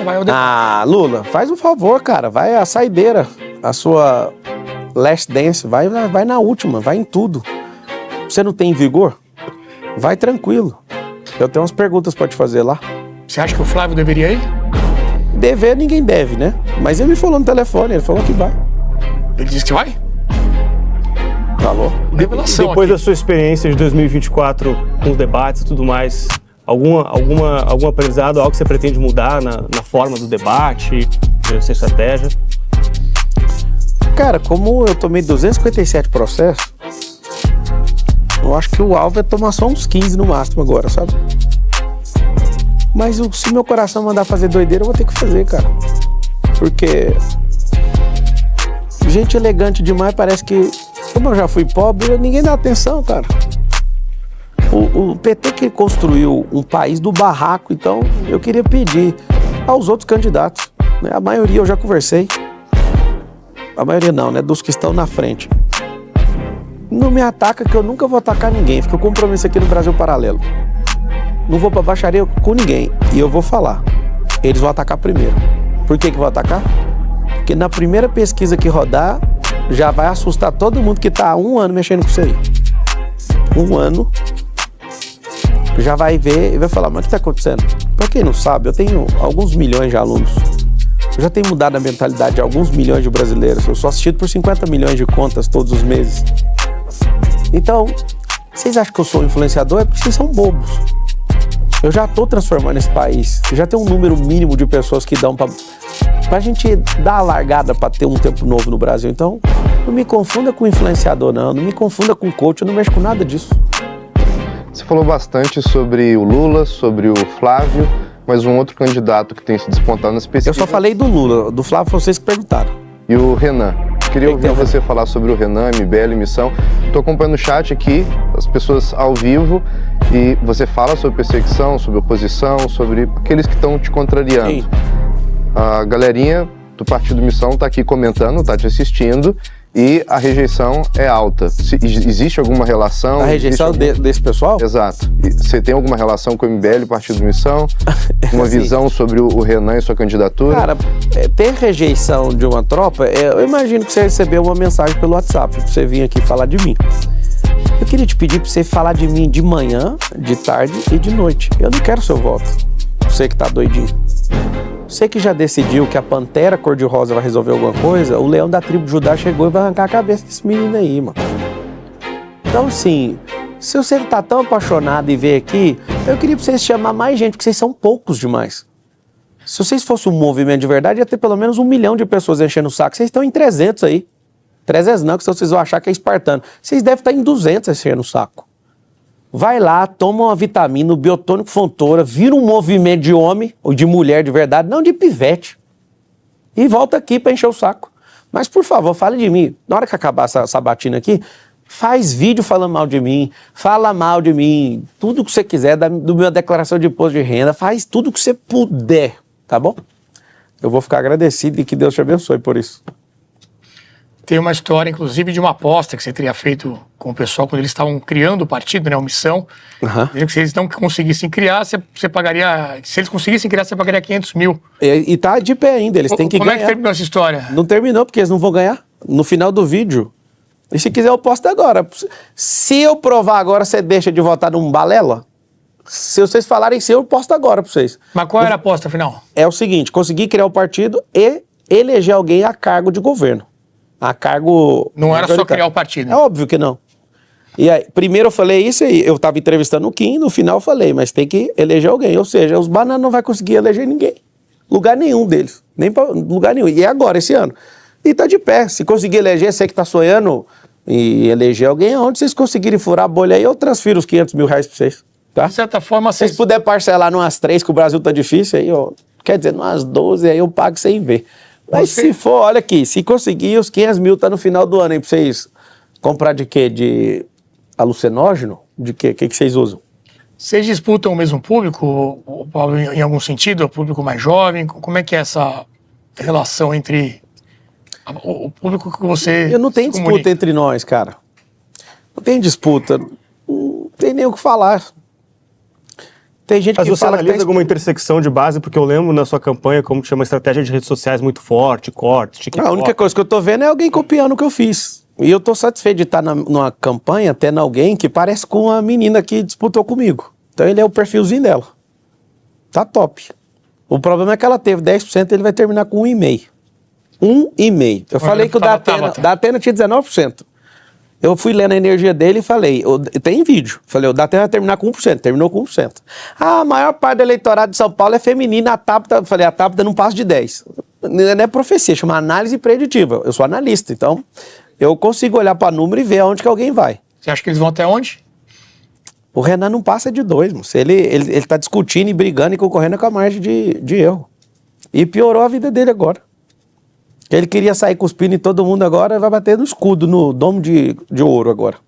vai ao debate. Ah, Lula, faz um favor, cara. Vai a saideira, a sua last dance. Vai na última, vai em tudo. Você não tem vigor? Vai tranquilo. Eu tenho umas perguntas pra te fazer lá. Você acha que o Flávio deveria ir? Dever ninguém deve, né? Mas ele me falou no telefone, ele falou que vai. Ele disse que vai? Falou. Revelação Depois aqui. da sua experiência de 2024 com os debates e tudo mais, algum aprendizado, algo que você pretende mudar na forma do debate, nessa estratégia? Cara, como eu tomei 257 processos, eu acho que o alvo é tomar só uns 15 no máximo agora, sabe? Mas se meu coração mandar fazer doideira, eu vou ter que fazer, cara. Porque gente elegante demais parece que, como eu já fui pobre, ninguém dá atenção, cara. O PT que construiu um país do barraco, então eu queria pedir aos outros candidatos, né? A maioria eu já conversei. A maioria não, né? Dos que estão na frente. Não me ataca que eu nunca vou atacar ninguém. Fica o compromisso aqui no Brasil Paralelo. Não vou pra baixaria com ninguém. E eu vou falar. Eles vão atacar primeiro. Por que vão atacar? Porque na primeira pesquisa que rodar, já vai assustar todo mundo que tá há 1 ano mexendo com isso aí. 1 ano. Já vai ver e vai falar, mas o que tá acontecendo? Pra quem não sabe, eu tenho alguns milhões de alunos. Eu já tenho mudado a mentalidade de alguns milhões de brasileiros. Eu sou assistido por 50 milhões de contas todos os meses. Então, vocês acham que eu sou influenciador? É porque vocês são bobos. Eu já estou transformando esse país. Já tem um número mínimo de pessoas que dão pra gente dar a largada para ter um tempo novo no Brasil. Então, não me confunda com influenciador, não me confunda com coach, eu não mexo com nada disso. Você falou bastante sobre o Lula, sobre o Flávio, mas um outro candidato que tem se despontado nas pesquisas... Eu só falei do Lula, do Flávio foi vocês que perguntaram. E o Renan. Queria ouvir você falar sobre o Renan, MBL, Missão. Estou acompanhando o chat aqui, as pessoas ao vivo, e você fala sobre perseguição, sobre oposição, sobre aqueles que estão te contrariando. Sim. A galerinha do Partido Missão está aqui comentando, está te assistindo, e a rejeição é alta. Existe alguma relação? A rejeição desse pessoal? Exato. E você tem alguma relação com o MBL, Partido Missão? Uma visão sobre o Renan e sua candidatura? Cara, ter rejeição de uma tropa, eu imagino que você recebeu uma mensagem pelo WhatsApp, pra você vir aqui falar de mim. Eu queria te pedir pra você falar de mim de manhã, de tarde e de noite. Eu não quero seu voto. Você que tá doidinho. Você que já decidiu que a pantera cor-de-rosa vai resolver alguma coisa, o leão da tribo de Judá chegou e vai arrancar a cabeça desse menino aí, mano. Então, assim, se você tá tão apaixonado e veio aqui, eu queria pra vocês chamar mais gente, porque vocês são poucos demais. Se vocês fossem um movimento de verdade, ia ter pelo menos 1 milhão de pessoas enchendo o saco. Vocês estão em 300 aí. 300 não, que senão vocês vão achar que é espartano. Vocês devem estar em 200 enchendo o saco. Vai lá, toma uma vitamina, o biotônico Fontoura, vira um movimento de homem ou de mulher de verdade, não de pivete. E volta aqui pra encher o saco. Mas, por favor, fale de mim. Na hora que acabar essa sabatina aqui, faz vídeo falando mal de mim, fala mal de mim, tudo que você quiser, do minha declaração de imposto de renda, faz tudo que você puder, tá bom? Eu vou ficar agradecido e que Deus te abençoe por isso. Tem uma história, inclusive, de uma aposta que você teria feito com o pessoal quando eles estavam criando o partido, né, a Missão. Dizendo que se eles não conseguissem criar, você pagaria... Se eles conseguissem criar, você pagaria 500 mil. E tá de pé ainda, eles têm que ganhar. Como é que terminou essa história? Não terminou, porque eles não vão ganhar. No final do vídeo. E se quiser, eu posto agora. Se eu provar agora, você deixa de votar num balela? Se vocês falarem sim, eu posto agora pra vocês. Mas qual era a aposta, afinal? É o seguinte, conseguir criar o partido e eleger alguém a cargo de governo. A cargo... Não era só criar o partido. É óbvio que não. E aí, primeiro eu falei isso aí, eu tava entrevistando o Kim, no final eu falei, mas tem que eleger alguém. Ou seja, os bananas não vai conseguir eleger ninguém. Lugar nenhum deles. Nem pra lugar nenhum. E é agora, esse ano. E tá de pé. Se conseguir eleger, você que tá sonhando em eleger alguém, onde vocês conseguirem furar a bolha aí, eu transfiro os 500 mil reais pra vocês. Tá? De certa forma, se vocês puderem parcelar numas 3, que o Brasil tá difícil, aí, ó, quer dizer, numas 12, aí eu pago sem ver. Mas se for, olha aqui, se conseguir, os 500 mil tá no final do ano aí pra vocês comprar de quê? De alucinógeno? De quê? O que vocês usam? Vocês disputam o mesmo público, Paulo, em algum sentido? O público mais jovem? Como é que é essa relação entre o público que você... Eu não tenho disputa entre nós, cara. Não tem disputa. Não tem nem o que falar. Tem gente Mas que você fala que analisa alguma intersecção de base, porque eu lembro na sua campanha como que chama estratégia de redes sociais muito forte, corte, TikTok. A única coisa que eu tô vendo é alguém copiando o que eu fiz. E eu tô satisfeito de estar numa campanha tendo alguém que parece com a menina que disputou comigo. Então ele é o perfilzinho dela. Tá top. O problema é que ela teve 10%, ele vai terminar com 1,5%. 1,5%. Eu falei que o Datena tinha 19%. Eu fui lendo a energia dele e falei, tem vídeo, falei, o Datena vai terminar com 1%, terminou com 1%. A maior parte do eleitorado de São Paulo é feminina, a Tabata, falei, a Tabata não passa de 10%. Não é profecia, chama análise preditiva. Eu sou analista, então eu consigo olhar para número e ver aonde que alguém vai. Você acha que eles vão até onde? O Renan não passa de 2%, moço. Ele tá discutindo e brigando e concorrendo com a margem de erro. E piorou a vida dele agora. Ele queria sair cuspindo em todo mundo agora, vai bater no escudo, no domo de ouro agora.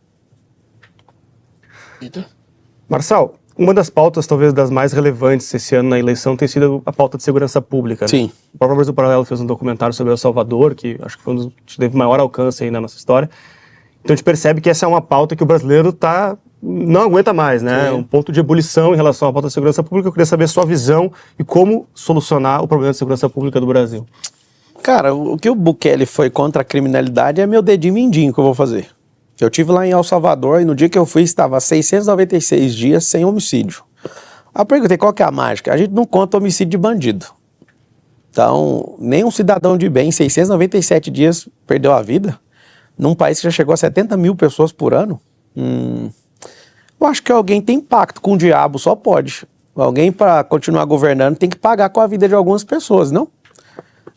Marçal, uma das pautas, talvez das mais relevantes esse ano na eleição, tem sido a pauta de segurança pública. Né? Sim. O próprio Brasil Paralelo fez um documentário sobre El Salvador, que acho que foi um dos que teve maior alcance aí na nossa história. Então a gente percebe que essa é uma pauta que o brasileiro não aguenta mais, né? É um ponto de ebulição em relação à pauta de segurança pública. Eu queria saber a sua visão e como solucionar o problema de segurança pública do Brasil. Cara, o que o Bukele foi contra a criminalidade é meu dedinho mindinho que eu vou fazer. Eu estive lá em El Salvador e no dia que eu fui estava 696 dias sem homicídio. Aí eu perguntei qual que é a mágica. A gente não conta homicídio de bandido. Então, nenhum cidadão de bem, 697 dias, perdeu a vida. Num país que já chegou a 70 mil pessoas por ano. Eu acho que alguém tem pacto com o diabo, só pode. Alguém para continuar governando tem que pagar com a vida de algumas pessoas, não?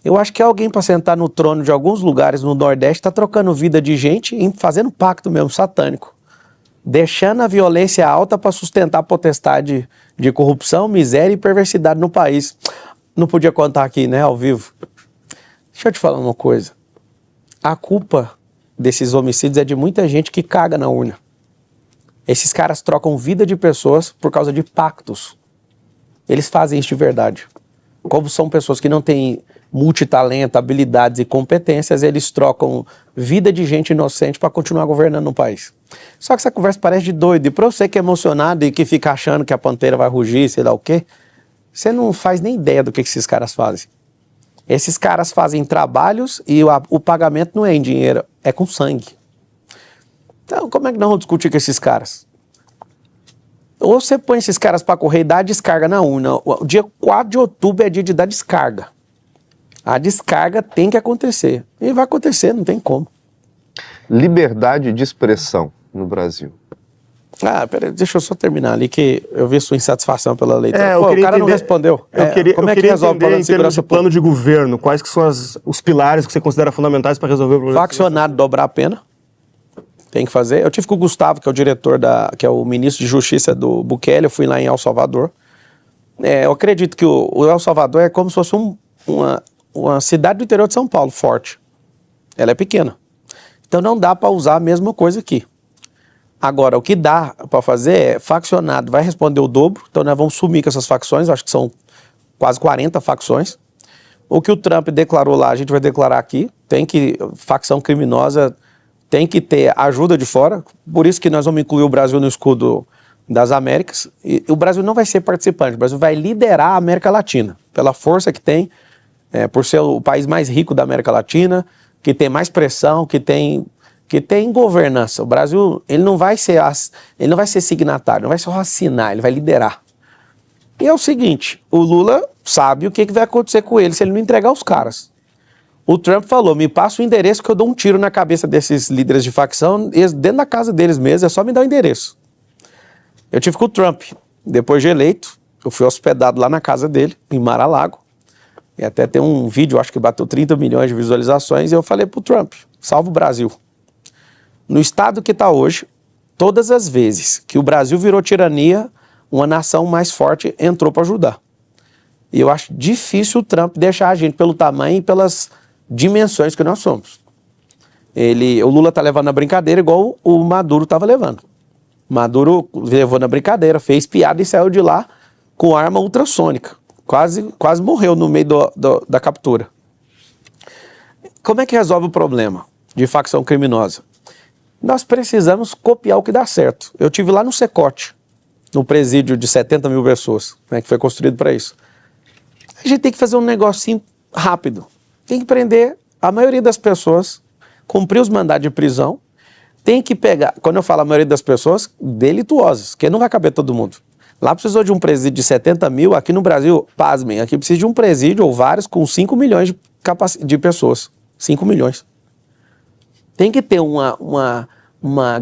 Eu acho que alguém para sentar no trono de alguns lugares no Nordeste está trocando vida de gente e fazendo pacto mesmo, satânico. Deixando a violência alta para sustentar a potestade de corrupção, miséria e perversidade no país. Não podia contar aqui, né, ao vivo. Deixa eu te falar uma coisa. A culpa desses homicídios é de muita gente que caga na urna. Esses caras trocam vida de pessoas por causa de pactos. Eles fazem isso de verdade. Como são pessoas que não têm multitalento, habilidades e competências, eles trocam vida de gente inocente para continuar governando o país. Só que essa conversa parece de doido. E para você que é emocionado e que fica achando que a pantera vai rugir, sei lá o quê, você não faz nem ideia do que esses caras fazem. Esses caras fazem trabalhos e o pagamento não é em dinheiro, é com sangue. Então, como é que nós vamos discutir com esses caras? Ou você põe esses caras para correr e dá a descarga na urna. O dia 4 de outubro é dia de dar descarga. A descarga tem que acontecer. E vai acontecer, não tem como. Liberdade de expressão no Brasil. Peraí, deixa eu só terminar ali, que eu vi sua insatisfação pela leitura. O cara não respondeu. Como é que resolve o problema de segurança? Plano de governo, quais que são os pilares que você considera fundamentais para resolver o problema? Faccionado dobrar a pena. Tem que fazer. Eu tive com o Gustavo, que é o diretor, que é o ministro de Justiça do Bukele, eu fui lá em El Salvador. Eu acredito que o El Salvador é como se fosse uma cidade do interior de São Paulo, forte. Ela é pequena. Então não dá para usar a mesma coisa aqui. Agora, o que dá para fazer é faccionado, vai responder o dobro, então nós vamos sumir com essas facções, acho que são quase 40 facções. O que o Trump declarou lá, a gente vai declarar aqui, facção criminosa tem que ter ajuda de fora, por isso que nós vamos incluir o Brasil no escudo das Américas, e o Brasil não vai ser participante, o Brasil vai liderar a América Latina, pela força que tem, por ser o país mais rico da América Latina, que tem mais pressão, que tem governança. O Brasil, ele não vai ser signatário, não vai só assinar, ele vai liderar. E é o seguinte, o Lula sabe o que vai acontecer com ele se ele não entregar os caras. O Trump falou, me passa o endereço que eu dou um tiro na cabeça desses líderes de facção, dentro da casa deles mesmo, é só me dar o endereço. Eu tive com o Trump, depois de eleito, eu fui hospedado lá na casa dele, em Mar-a-Lago, e até tem um vídeo, acho que bateu 30 milhões de visualizações, e eu falei pro Trump, salva o Brasil. No estado que está hoje, todas as vezes que o Brasil virou tirania, uma nação mais forte entrou para ajudar. E eu acho difícil o Trump deixar a gente pelo tamanho e pelas dimensões que nós somos. O Lula está levando na brincadeira igual o Maduro estava levando. Maduro levou na brincadeira, fez piada e saiu de lá com arma ultrassônica. Quase morreu no meio da captura. Como é que resolve o problema de facção criminosa? Nós precisamos copiar o que dá certo. Eu tive lá no Secote. no presídio de 70 mil pessoas, né, que foi construído para isso. A gente tem que fazer um negocinho rápido. Tem que prender a maioria das pessoas, cumprir os mandados de prisão, tem que pegar, quando eu falo a maioria das pessoas, delituosas, porque não vai caber todo mundo. Lá precisou de um presídio de 70 mil, aqui no Brasil, pasmem, aqui precisa de um presídio ou vários com 5 milhões de pessoas. 5 milhões. Tem que ter uma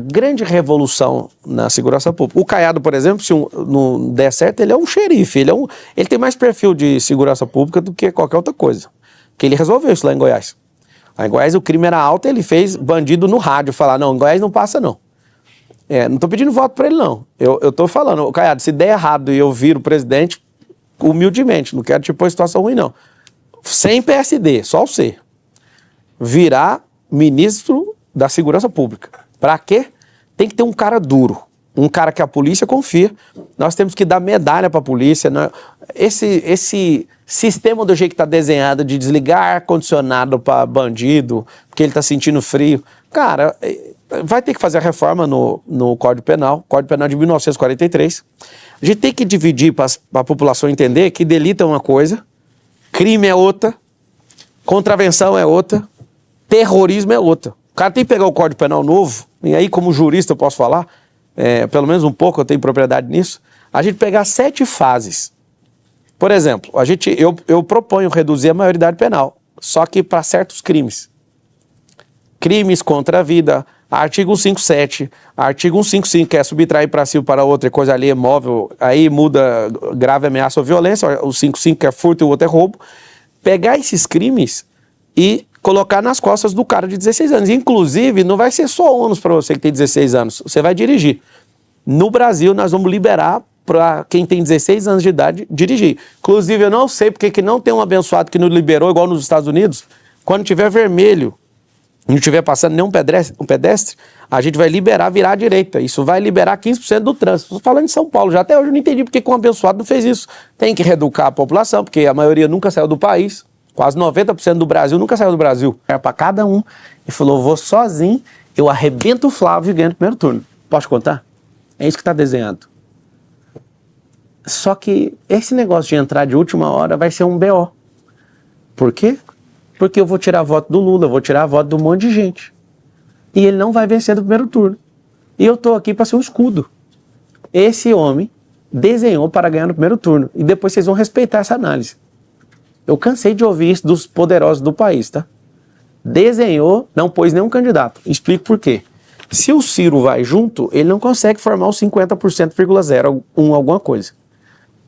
grande revolução na segurança pública. O Caiado, por exemplo, se não der certo, ele é um xerife, ele tem mais perfil de segurança pública do que qualquer outra coisa. Porque ele resolveu isso lá em Goiás. Lá em Goiás o crime era alto, ele fez bandido no rádio falar, não, em Goiás não passa não. Não tô pedindo voto pra ele não. Eu tô falando, Caiado, se der errado e eu viro presidente, humildemente, não quero te pôr em situação ruim não. Sem PSD, só o C. Virar ministro da segurança pública. Pra quê? Tem que ter um cara duro. Um cara que a polícia confia. Nós temos que dar medalha pra polícia. Né? Esse sistema do jeito que tá desenhado de desligar ar-condicionado pra bandido, porque ele tá sentindo frio. Cara, vai ter que fazer a reforma no Código Penal. Código Penal de 1943. A gente tem que dividir para a população entender que delito é uma coisa, crime é outra, contravenção é outra, terrorismo é outra. O cara tem que pegar o Código Penal novo, e aí como jurista eu posso falar, pelo menos um pouco eu tenho propriedade nisso, a gente pegar 7 fases. Por exemplo, eu proponho reduzir a maioridade penal, só que para certos crimes. Crimes contra a vida, artigo 157, artigo 155, que é subtrair para si ou para outro, é coisa alheia, móvel, aí muda grave ameaça ou violência, o 155 que é furto e o outro é roubo. Pegar esses crimes e colocar nas costas do cara de 16 anos. Inclusive, não vai ser só ônus para você que tem 16 anos, você vai dirigir. No Brasil, nós vamos liberar para quem tem 16 anos de idade dirigir. Inclusive, eu não sei porque que não tem um abençoado que não liberou, igual nos Estados Unidos, quando tiver vermelho, não estiver passando nenhum pedestre, a gente vai liberar, virar à direita. Isso vai liberar 15% do trânsito. Estou falando em São Paulo já. Até hoje eu não entendi porque que um abençoado não fez isso. Tem que reeducar a população, porque a maioria nunca saiu do país. Quase 90% do Brasil nunca saiu do Brasil. Era para cada um. E falou, vou sozinho, eu arrebento o Flávio e ganho no primeiro turno. Posso contar? É isso que está desenhado. Só que esse negócio de entrar de última hora vai ser um BO. Por quê? Porque eu vou tirar a voto do Lula, eu vou tirar a voto de um monte de gente. E ele não vai vencer no primeiro turno. E eu tô aqui para ser um escudo. Esse homem desenhou para ganhar no primeiro turno. E depois vocês vão respeitar essa análise. Eu cansei de ouvir isso dos poderosos do país, tá? Desenhou, não pôs nenhum candidato. Explico por quê. Se o Ciro vai junto, ele não consegue formar os 50,01 alguma coisa.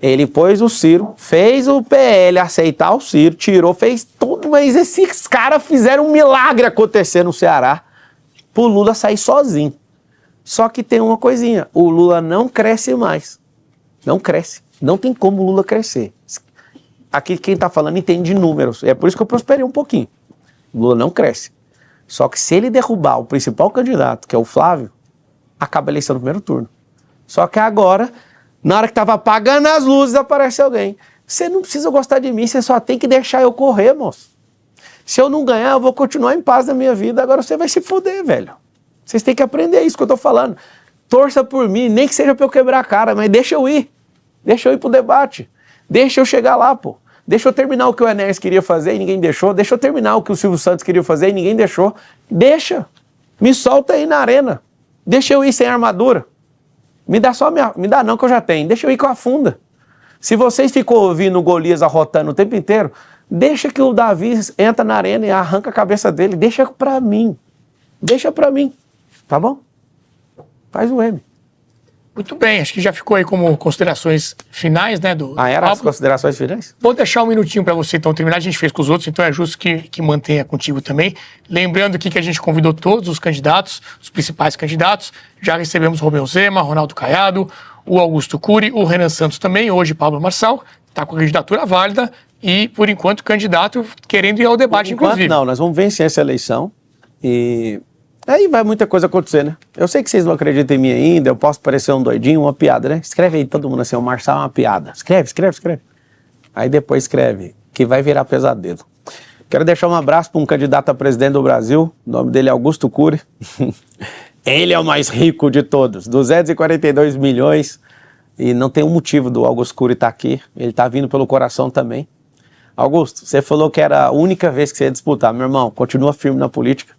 Ele pôs o Ciro, fez o PL aceitar o Ciro, tirou, fez tudo, mas esses caras fizeram um milagre acontecer no Ceará pro Lula sair sozinho. Só que tem uma coisinha, o Lula não cresce mais. Não cresce. Não tem como o Lula crescer. Aqui quem tá falando entende de números. É por isso que eu prosperei um pouquinho. O Lula não cresce. Só que se ele derrubar o principal candidato, que é o Flávio, acaba a eleição no primeiro turno. Só que agora, na hora que tava apagando as luzes, aparece alguém. Você não precisa gostar de mim, você só tem que deixar eu correr, moço. Se eu não ganhar, eu vou continuar em paz na minha vida. Agora você vai se fuder, velho. Vocês têm que aprender isso que eu tô falando. Torça por mim, nem que seja pra eu quebrar a cara, mas deixa eu ir. Deixa eu ir pro debate. Deixa eu chegar lá, pô. Deixa eu terminar o que o Enéas queria fazer e ninguém deixou. Deixa eu terminar o que o Silvio Santos queria fazer e ninguém deixou. Deixa. Me solta aí na arena. Deixa eu ir sem armadura. Me dá só minha... Me dá não que eu já tenho. Deixa eu ir com a funda. Se vocês ficam ouvindo o Golias arrotando o tempo inteiro, deixa que o Davi entra na arena e arranca a cabeça dele. Deixa pra mim. Deixa pra mim. Tá bom? Faz o M. Muito bem, acho que já ficou aí como considerações finais, né? Era as considerações finais? Vou deixar um minutinho para você então terminar, a gente fez com os outros, então é justo que mantenha contigo também. Lembrando aqui que a gente convidou todos os candidatos, os principais candidatos, já recebemos o Romeu Zema, Ronaldo Caiado, o Augusto Cury, o Renan Santos também, hoje Pablo Marçal, está com a candidatura válida e, por enquanto, candidato querendo ir ao debate, inclusive. Não, nós vamos vencer essa eleição e... aí vai muita coisa acontecer, né? Eu sei que vocês não acreditam em mim ainda, eu posso parecer um doidinho, uma piada, né? Escreve aí todo mundo assim, o Marçal é uma piada. Escreve. Aí depois escreve, que vai virar pesadelo. Quero deixar um abraço para um candidato a presidente do Brasil, o nome dele é Augusto Cury. Ele é o mais rico de todos, 242 milhões. E não tem um motivo do Augusto Cury estar aqui. Ele está vindo pelo coração também. Augusto, você falou que era a única vez que você ia disputar. Meu irmão, continua firme na política.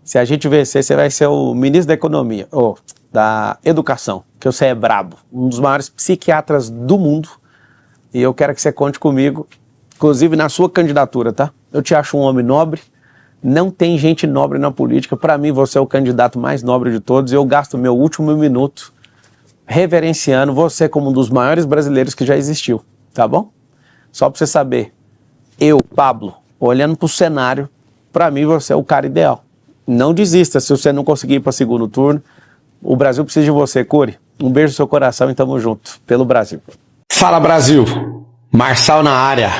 Se a gente vencer, você vai ser o ministro da Economia, ou da Educação, que você é brabo. Um dos maiores psiquiatras do mundo. E eu quero que você conte comigo, inclusive na sua candidatura, tá? Eu te acho um homem nobre. Não tem gente nobre na política. Para mim, você é o candidato mais nobre de todos. E eu gasto meu último minuto reverenciando você como um dos maiores brasileiros que já existiu, tá bom? Só para você saber, eu, Pablo, olhando para o cenário, para mim você é o cara ideal. Não desista se você não conseguir ir para o segundo turno. O Brasil precisa de você, Cury. Um beijo no seu coração e tamo junto, pelo Brasil. Fala, Brasil! Marçal na área.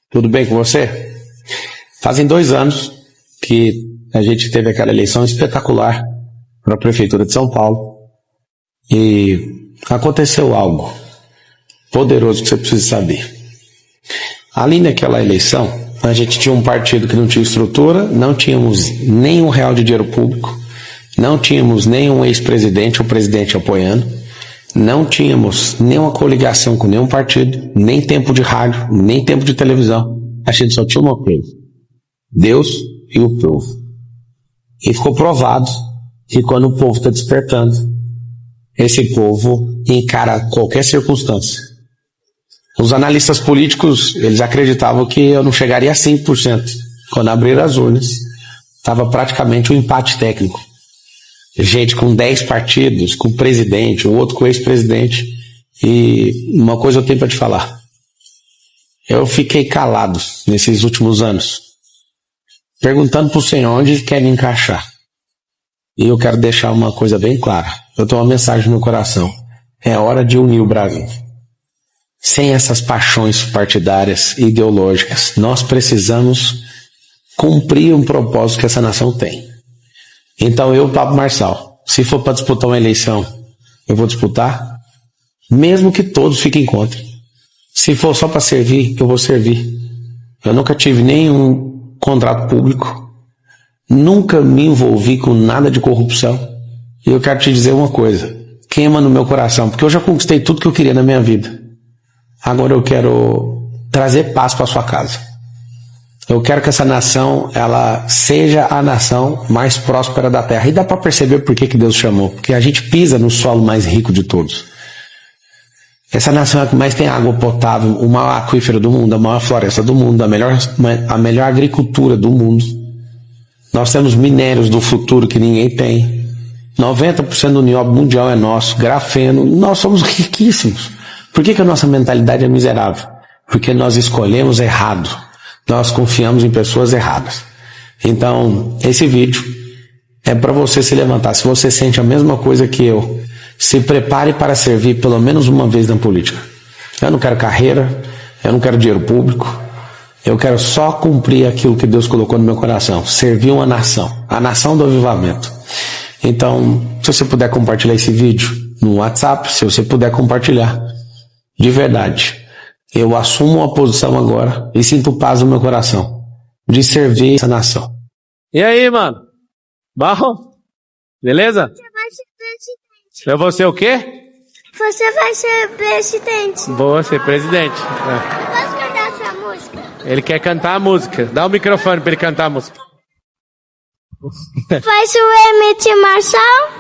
Tudo bem com você? Fazem 2 anos que a gente teve aquela eleição espetacular para a Prefeitura de São Paulo e aconteceu algo poderoso que você precisa saber. Ali naquela eleição, a gente tinha um partido que não tinha estrutura, não tínhamos nem R$1 de dinheiro público, não tínhamos nenhum ex-presidente ou presidente apoiando, não tínhamos nenhuma coligação com nenhum partido, nem tempo de rádio, nem tempo de televisão. A gente só tinha uma coisa: Deus e o povo. E ficou provado que quando o povo está despertando, esse povo encara qualquer circunstância. Os analistas políticos, eles acreditavam que eu não chegaria a 5%. Quando abriram as urnas, estava praticamente um empate técnico. Gente com 10 partidos, com presidente, o outro com ex-presidente. E uma coisa eu tenho para te falar. Eu fiquei calado nesses últimos anos, perguntando para o Senhor onde quer me encaixar. E eu quero deixar uma coisa bem clara. Eu tenho uma mensagem no meu coração. É hora de unir o Brasil. Sem essas paixões partidárias e ideológicas, nós precisamos cumprir um propósito que essa nação tem. Então eu, Pablo Marçal, se for para disputar uma eleição, eu vou disputar, mesmo que todos fiquem contra. Se for só para servir, eu vou servir. Eu nunca tive nenhum contrato público, nunca me envolvi com nada de corrupção. E eu quero te dizer uma coisa, queima no meu coração, porque eu já conquistei tudo que eu queria na minha vida. Agora eu quero trazer paz para sua casa. Eu quero que essa nação, ela seja a nação mais próspera da terra. E dá para perceber por que Deus chamou. Porque a gente pisa no solo mais rico de todos. Essa nação é a que mais tem água potável, o maior aquífero do mundo, a maior floresta do mundo, a melhor agricultura do mundo. Nós temos minérios do futuro que ninguém tem. 90% do nióbio mundial é nosso, grafeno. Nós somos riquíssimos. Por que a nossa mentalidade é miserável? Porque nós escolhemos errado. Nós confiamos em pessoas erradas. Então, esse vídeo é para você se levantar. Se você sente a mesma coisa que eu, se prepare para servir pelo menos uma vez na política. Eu não quero carreira, eu não quero dinheiro público. Eu quero só cumprir aquilo que Deus colocou no meu coração. Servir uma nação. A nação do avivamento. Então, se você puder compartilhar esse vídeo no WhatsApp, se você puder compartilhar, de verdade, eu assumo uma posição agora e sinto paz no meu coração de servir essa nação. E aí, mano? Bom? Beleza? Você vai ser presidente. Eu vou ser o quê? Você vai ser presidente. Vou ser presidente. Posso cantar essa música? Ele quer cantar a música. Dá o microfone pra ele cantar a música. Faz o MT Marçal.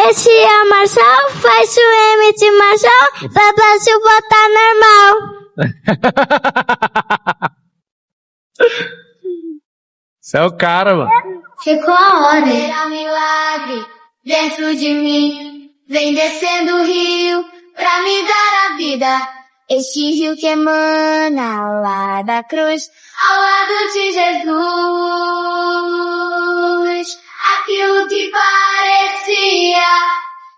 Esse é o Marçal. Faz o MT Marçal. Pra Brasil botar normal. Você é o cara, mano. Chegou a hora. Será milagre dentro de mim. Vem descendo o rio pra me dar a vida. Este rio que emana lá da cruz, ao lado de Jesus. Aquilo que parecia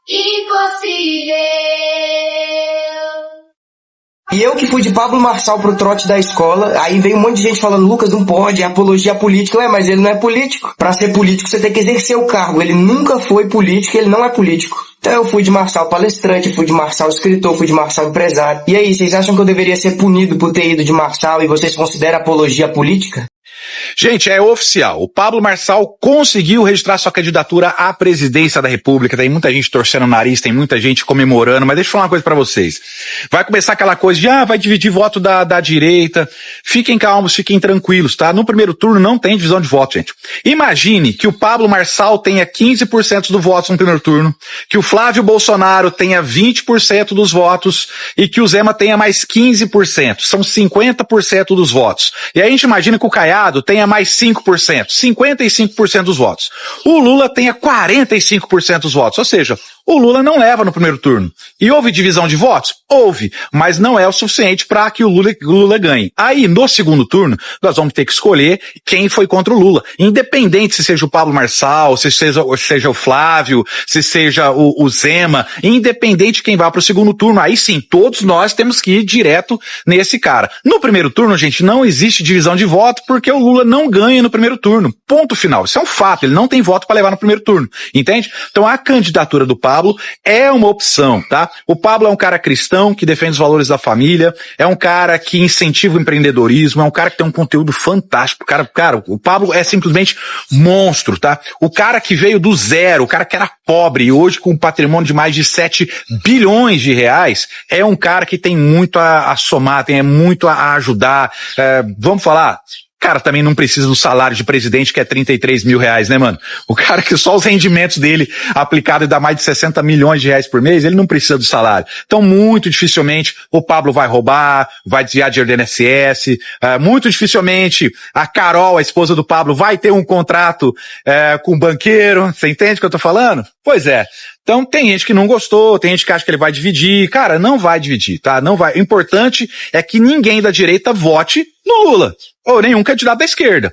impossível. E eu que fui de Pablo Marçal pro trote da escola, aí veio um monte de gente falando, Lucas não pode, é apologia política. Ué, mas ele não é político. Pra ser político você tem que exercer o cargo. Ele nunca foi político, ele não é político. Então eu fui de Marçal palestrante, fui de Marçal escritor, fui de Marçal empresário. E aí, vocês acham que eu deveria ser punido por ter ido de Marçal e vocês consideram apologia política? Gente, é oficial. O Pablo Marçal conseguiu registrar sua candidatura à presidência da República. Tem muita gente torcendo o nariz, tem muita gente comemorando, mas deixa eu falar uma coisa pra vocês. Vai começar aquela coisa de, vai dividir voto da direita. Fiquem calmos, fiquem tranquilos, tá? No primeiro turno não tem divisão de voto, gente. Imagine que o Pablo Marçal tenha 15% dos votos no primeiro turno, que o Flávio Bolsonaro tenha 20% dos votos e que o Zema tenha mais 15%. São 50% dos votos. E aí a gente imagina que o Caiado tenha mais 5%, 55% dos votos. O Lula tenha 45% dos votos, ou seja, o Lula não leva no primeiro turno. E houve divisão de votos? Houve, mas não é o suficiente para que o Lula ganhe. Aí, no segundo turno, nós vamos ter que escolher quem foi contra o Lula. Independente se seja o Pablo Marçal, se seja o Flávio, se seja o Zema, independente de quem vá para o segundo turno, aí sim, todos nós temos que ir direto nesse cara. No primeiro turno, gente, não existe divisão de voto porque o Lula não ganha no primeiro turno. Ponto final. Isso é um fato, ele não tem voto para levar no primeiro turno, entende? Então a candidatura do Pablo é uma opção, tá? O Pablo é um cara cristão que defende os valores da família, é um cara que incentiva o empreendedorismo, é um cara que tem um conteúdo fantástico. Cara, o Pablo é simplesmente monstro, tá? O cara que veio do zero, o cara que era pobre e hoje com um patrimônio de mais de 7 bilhões de reais, é um cara que tem muito a somar, tem muito a ajudar. Vamos falar... Cara, também não precisa do salário de presidente, que é 33 mil reais, né, mano? O cara que só os rendimentos dele aplicado dá mais de 60 milhões de reais por mês, ele não precisa do salário. Então, muito dificilmente o Pablo vai roubar, vai desviar dinheiro do INSS, muito dificilmente a Carol, a esposa do Pablo, vai ter um contrato com um banqueiro. Você entende o que eu tô falando? Pois é. Então tem gente que não gostou, tem gente que acha que ele vai dividir. Cara, não vai dividir, tá? Não vai. O importante é que ninguém da direita vote no Lula, ou nenhum candidato da esquerda.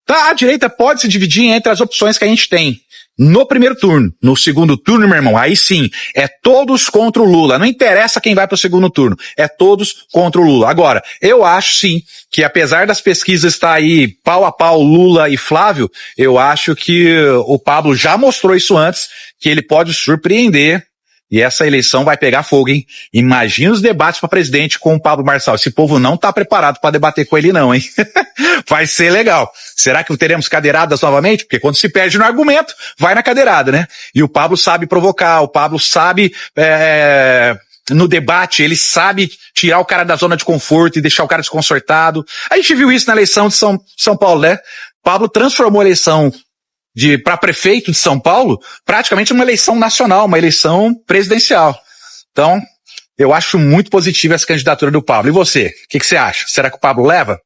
Tá? A direita pode se dividir entre as opções que a gente tem. No primeiro turno. No segundo turno, meu irmão, aí sim, é todos contra o Lula. Não interessa quem vai para o segundo turno, é todos contra o Lula. Agora, eu acho sim que apesar das pesquisas estar aí pau a pau Lula e Flávio, eu acho que o Pablo já mostrou isso antes, que ele pode surpreender. E essa eleição vai pegar fogo, hein? Imagina os debates para presidente com o Pablo Marçal. Esse povo não tá preparado para debater com ele não, hein? Vai ser legal. Será que teremos cadeiradas novamente? Porque quando se perde no argumento, vai na cadeirada, né? E o Pablo sabe provocar, o Pablo sabe, no debate, ele sabe tirar o cara da zona de conforto e deixar o cara desconcertado. A gente viu isso na eleição de São Paulo, né? Pablo transformou a eleição para prefeito de São Paulo, praticamente uma eleição nacional, uma eleição presidencial. Então, eu acho muito positiva essa candidatura do Pablo. E você? O que você acha? Será que o Pablo leva?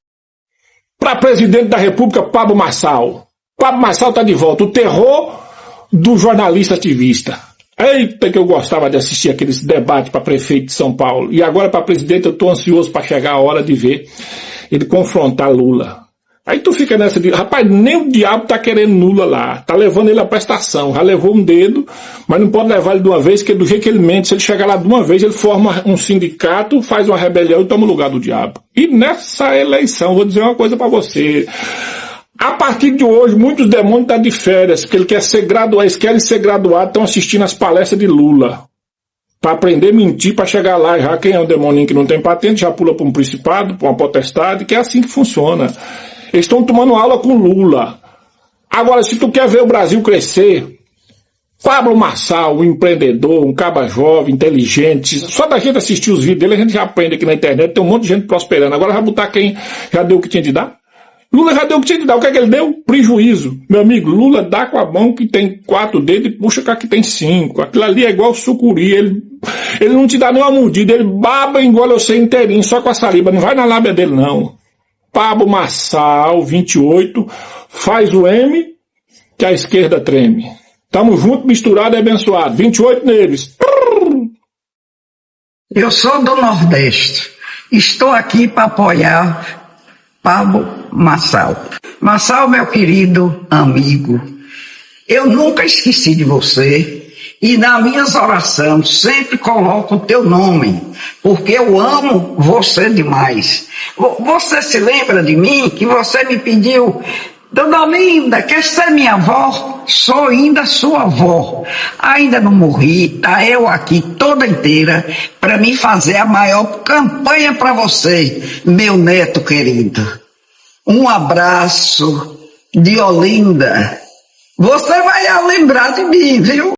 Para presidente da República, Pablo Marçal. Pablo Marçal tá de volta. O terror do jornalista ativista. Eita, que eu gostava de assistir aqueles debates para prefeito de São Paulo. E agora para presidente eu tô ansioso para chegar a hora de ver ele confrontar Lula. Aí tu fica nessa de, rapaz, nem o diabo tá querendo Lula lá, tá levando ele à prestação, já levou um dedo, mas não pode levar ele de uma vez, porque do jeito que ele mente, se ele chegar lá de uma vez, ele forma um sindicato, faz uma rebelião e toma o lugar do diabo. E nessa eleição, vou dizer uma coisa pra você, a partir de hoje, muitos demônios estão de férias, porque ele quer ser graduado, eles querem ser graduados, estão assistindo as palestras de Lula, para aprender a mentir, para chegar lá, já quem é um demoninho que não tem patente, já pula para um principado, para uma potestade, que é assim que funciona. Eles estão tomando aula com Lula. Agora, se tu quer ver o Brasil crescer, Pablo Marçal, um empreendedor, um caba jovem, inteligente, só da gente assistir os vídeos dele, a gente já aprende aqui na internet, tem um monte de gente prosperando. Agora vai botar quem já deu o que tinha de dar? Lula já deu o que tinha de dar. O que é que ele deu? Prejuízo. Meu amigo, Lula dá com a mão que tem 4 dedos e puxa com a que tem 5. Aquilo ali é igual sucuri. Ele não te dá nem uma mordida, ele baba e engole você inteirinho, só com a saliva. Não vai na lábia dele, não. Pablo Marçal, 28, faz o M, que a esquerda treme. Tamo junto, misturado e abençoado. 28 neles. Eu sou do Nordeste. Estou aqui para apoiar Pablo Marçal. Marçal, meu querido amigo, eu nunca esqueci de você. E nas minhas orações sempre coloco o teu nome, porque eu amo você demais. Você se lembra de mim, que você me pediu, Dona Olinda, quer ser minha avó? Sou ainda sua avó. Ainda não morri, tá eu aqui toda inteira para me fazer a maior campanha para você, meu neto querido. Um abraço de Olinda. Você vai lembrar de mim, viu?